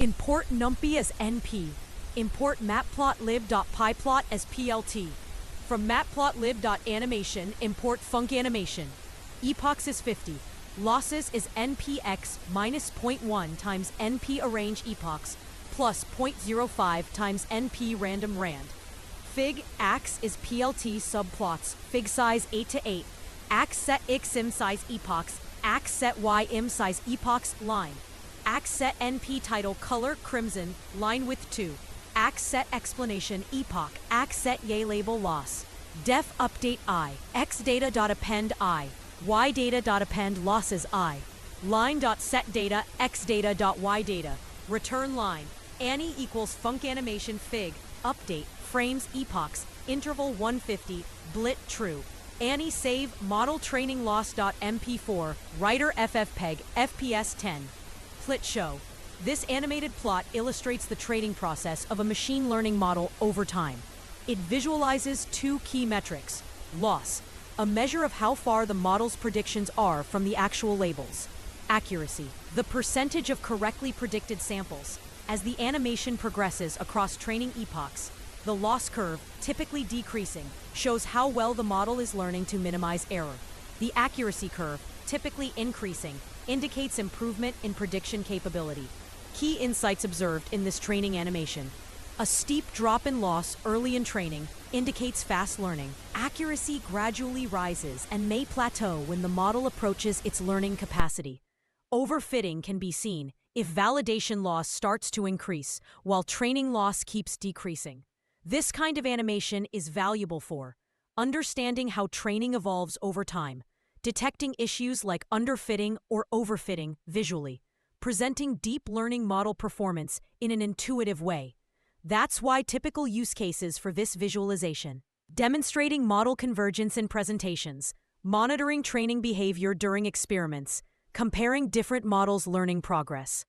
Import numpy as NP. Import matplotlib.pyplot as PLT. From matplotlib.animation, import funcanimation. Epochs is 50. Losses is npx minus 0.1 times np arrange epochs plus 0.05 times np random rand. Fig ax is PLT subplots. Fig size 8 to 8. Ax set x im size epochs. Ax set y im size epochs line. Ax set np title color crimson line width 2. Ax set explanation epoch. Ax set y label loss. Def update I. X data.append I. Y data.append losses I. Line.set data x data.y data. Return line. Annie equals funcanimation fig. Update. Frames epochs. Interval 150. Blit true. Annie save model training loss.mp4. Writer ffpeg. fps 10. Plit show. This animated plot illustrates the training process of a machine learning model over time. It visualizes two key metrics. Loss, a measure of how far the model's predictions are from the actual labels. Accuracy, the percentage of correctly predicted samples. As the animation progresses across training epochs, the loss curve, typically decreasing, shows how well the model is learning to minimize error. The accuracy curve, typically increasing, indicates improvement in prediction capability. Key insights observed in this training animation. A steep drop in loss early in training indicates fast learning. Accuracy gradually rises and may plateau when the model approaches its learning capacity. Overfitting can be seen if validation loss starts to increase while training loss keeps decreasing. This kind of animation is valuable for understanding how training evolves over time, detecting issues like underfitting or overfitting visually, presenting deep learning model performance in an intuitive way. That's why typical use cases for this visualization. Demonstrating model convergence in presentations, monitoring training behavior during experiments, comparing different models' learning progress.